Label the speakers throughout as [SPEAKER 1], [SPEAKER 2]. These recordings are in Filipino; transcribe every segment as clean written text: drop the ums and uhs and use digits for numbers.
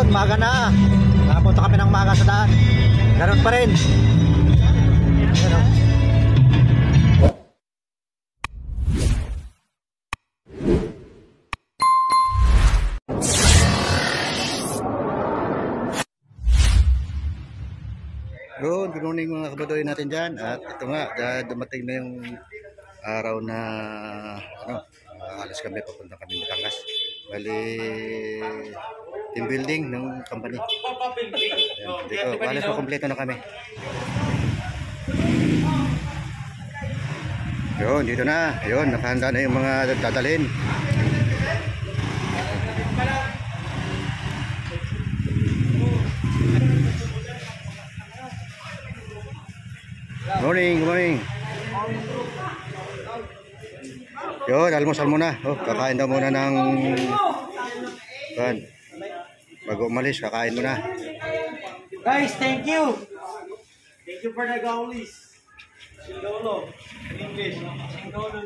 [SPEAKER 1] Yun, maga na. Nakapunta kami ng maga sa daan. Ganun pa rin. Ayan, oh. Good morning mga kabadoy natin dyan. At ito nga, dumating na yung araw na alas kami, papunta kami Batangas. Bali, team building ng company. Ayan, dito, alas pa kompleto na kami. Yun, dito na. Yun, nakahanda na yung mga dadalhin. Morning, good morning. Yun, almusal muna. Oh, kakain daw muna ng bago umalis, kakain muna.
[SPEAKER 2] Guys, thank you. Thank you for the gaulis. Singolo. In English. Singolo.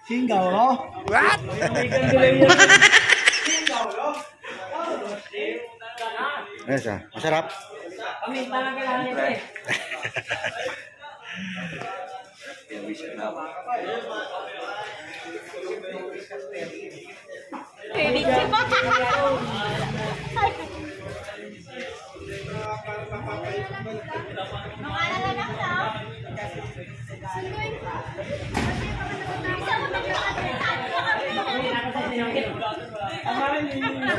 [SPEAKER 2] Singolo? What? Singolo?
[SPEAKER 1] Masarap.
[SPEAKER 2] Kami talaga lang ito eh.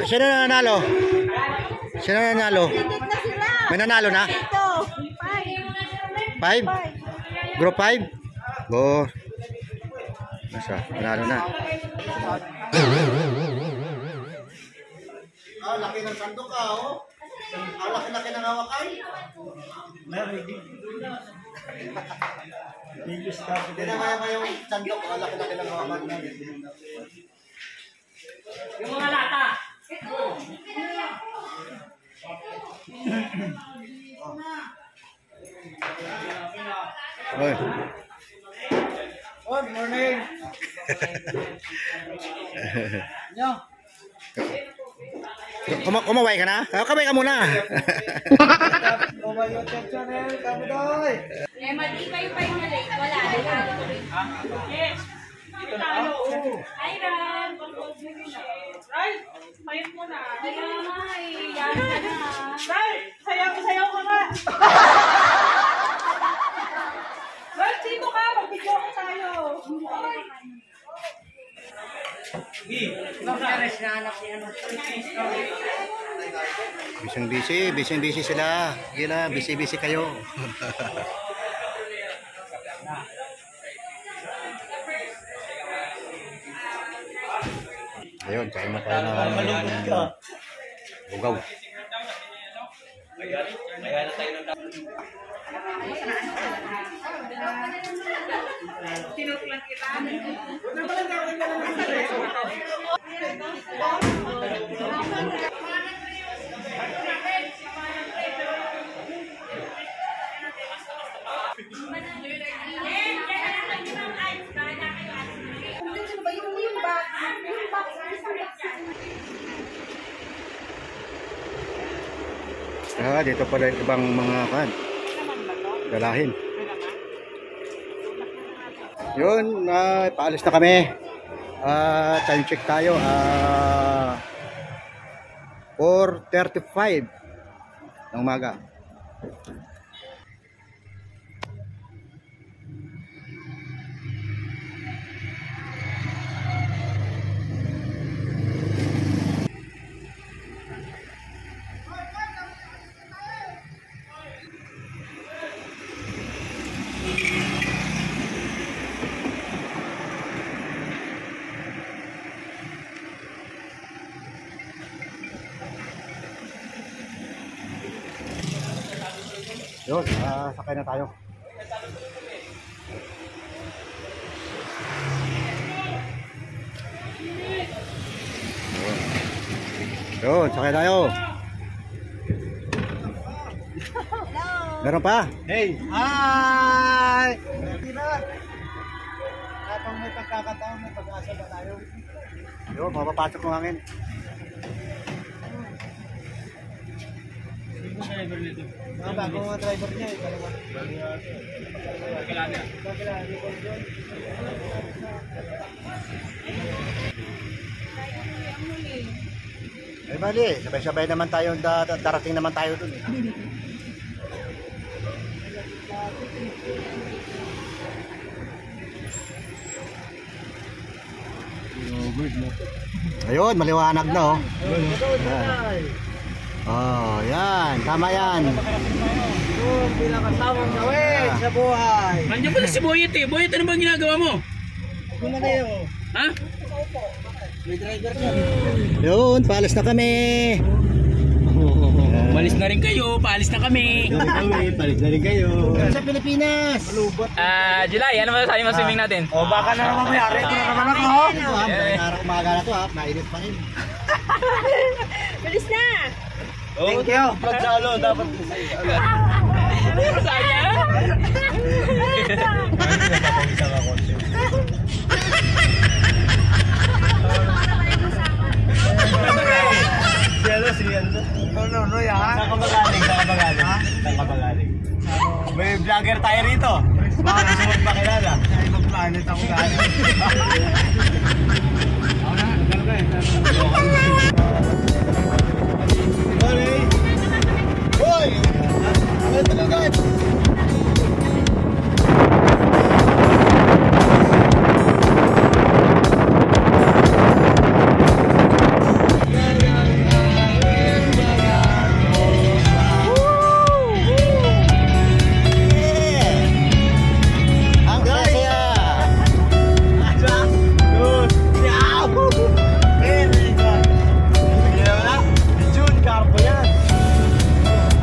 [SPEAKER 1] Sino nanalo? Sino nanalo? May nanalo na? 5? Group 5? Go. Nasa, nanalo na.
[SPEAKER 3] Laki ng sandok ka, oh. Laki-laki ng hawakan. Hindi na maya yung sandok, laki-laki ng hawakan.
[SPEAKER 2] Yung mga lata.
[SPEAKER 1] Oy.
[SPEAKER 2] Good morning.
[SPEAKER 1] Kumaway ka na? Kamay ka muna.
[SPEAKER 2] Kumaway YouTube channel, kamudoy.
[SPEAKER 4] Eh, mali kayo pa yung late. Wala. Nagalo ko rin. Yes. Dito tayo. Hi, Ran. Right? Payot mo na. Kaya nga eh. Yan ka na. Right? Sayaw ka nga. Right? Dito ka. Mag-video ko tayo.
[SPEAKER 1] Busy sila. Gila, busy kayo. Ayun, kain na tayo ng bugaw.
[SPEAKER 4] Tinutlan kita.
[SPEAKER 1] Dito pa rin ibang mga dalahin. Yun, paalis na kami. Time check tayo. 4:35 ng umaga. Yun, sakay na tayo. Yun, sakay tayo. Meron pa?
[SPEAKER 2] Hey! Hi! Kapag may pagkakataon, may pag-asa ba tayo?
[SPEAKER 1] Yun, mapapasok ng hangin.
[SPEAKER 2] Mga bagong mga driver niya.
[SPEAKER 1] Eh bali, sabay-sabay naman tayo, darating naman tayo dun eh. Ayun, maliwanag na oh. Yan. Oh, yan, tama yan.
[SPEAKER 2] Yung pinakasawang gawin sa buhay.
[SPEAKER 5] Nandiyan pala si Boyet eh. Boyet, ano bang ginagawa mo?
[SPEAKER 2] Kung na kayo.
[SPEAKER 5] Ha?
[SPEAKER 2] May driver niya.
[SPEAKER 1] Yun, paalis na kami.
[SPEAKER 5] Malis na rin kayo. Paalis na kami.
[SPEAKER 1] Paalis na rin kayo. Sa Pilipinas.
[SPEAKER 5] July, ano masasabi mo swimming natin?
[SPEAKER 2] O baka na naman mayari. Ito na naman ako.
[SPEAKER 1] Araw umaga na to ha, mainit pa rin.
[SPEAKER 4] Bilis na!
[SPEAKER 2] Thank you. Pagdalo, dapat
[SPEAKER 5] Ano yung masaya?
[SPEAKER 2] No, yan. Saan ka magaling? Saan ka magaling? May vlogger tayo rito. Baka gusto mo magpakilala. Sa ibang planet ako galing.
[SPEAKER 1] Hoy! Ano talaga? Ang saya!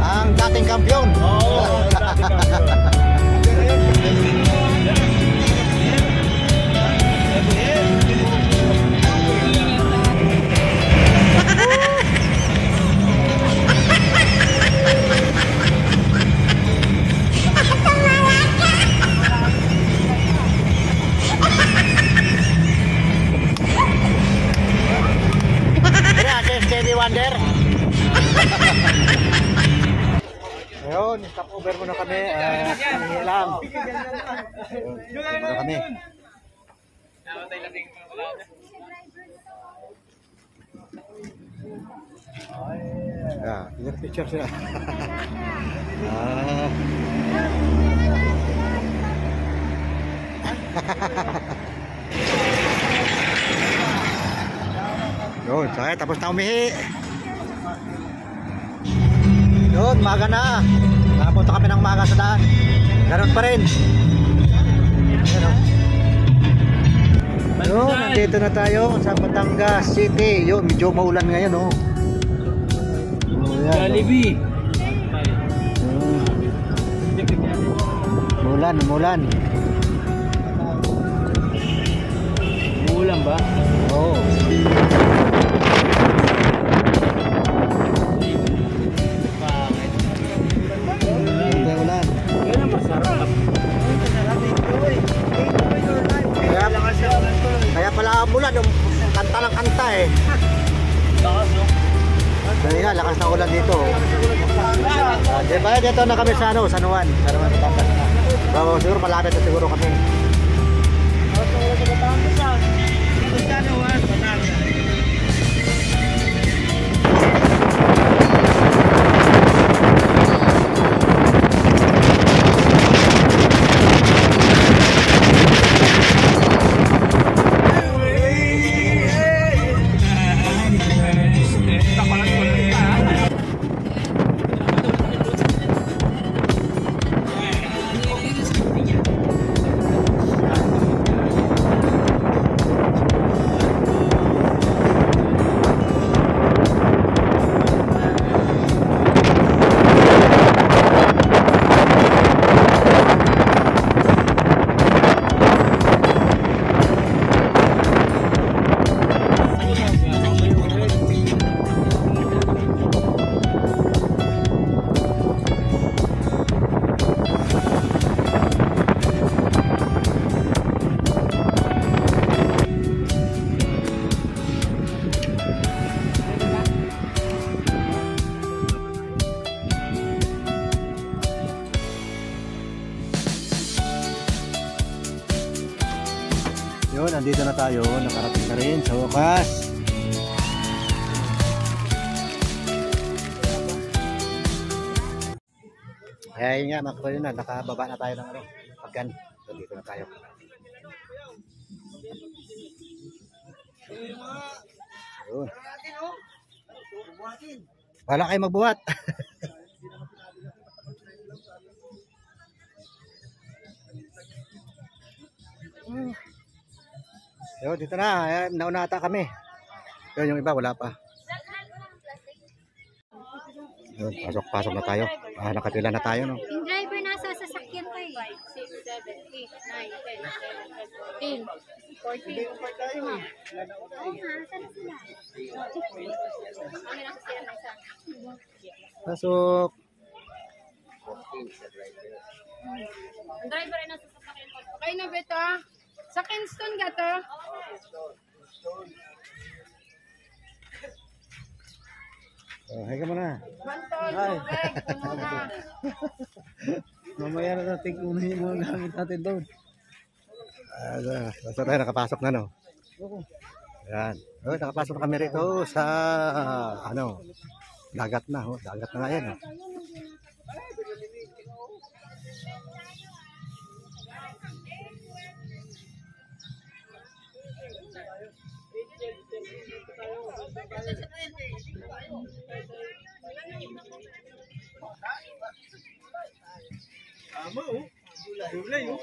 [SPEAKER 1] Ang dating kampiyon. Steady Wonder. Ayun, stop over muna kami. Hindi lang. Ayun, muna kami. Tingnan picture sila. Yun, saya tapos na umihi. Yun, maga na. Nakapunta kami ng maga sa daan. Ganun pa rin. Yun, nandito na tayo sa Batangas City. Yun, medyo maulan ngayon, oh.
[SPEAKER 5] Jollibee.
[SPEAKER 1] Mulan.
[SPEAKER 5] Ulam ba?
[SPEAKER 1] Oo. Hindi ulan.
[SPEAKER 5] Yan ang masarap.
[SPEAKER 1] Kaya pala mulan, yung kanta ng kanta eh.
[SPEAKER 2] Lakas, no?
[SPEAKER 1] Dahil nga, lakas ng ulan dito. Diba, dito na kami sa San Juan. San Juan, Batangas na. So, siguro malapit na siguro kami. nandito na tayo, nakarating na rin sa wakas. Kaya yun nga mga kapatid na, nakababa na tayo ng pagkan. So, dito na tayo. Yun. Wala kayo magbuhat. Yun, dito na. Ayan, nauna ata kami. Yun, yung iba wala pa. Yun, pasok na tayo. Nakapila na tayo, no?
[SPEAKER 6] Yung driver nasa sasakyan ko eh. 5, 6, 7, 8, 9, 10, 11, 12, 13, 14. Oo nga, saan sila? Ano nasa siya na isa?
[SPEAKER 1] Pasok.
[SPEAKER 6] Ang driver ay nasa sasakyan ko. Okay na ba ito? Sa Kingston ka to?
[SPEAKER 1] Oh, higa mo na.
[SPEAKER 6] Mantol, tubig, puno na.
[SPEAKER 2] Mamaya na natin kunin yung mga gamit natin doon.
[SPEAKER 1] Basta tayo nakapasok na, no? Ayan. Oh, nakapasok na kami rito sa, dagat na. Oh, dagat na nga yan. Oh.
[SPEAKER 2] Tama oh. Gulay oh.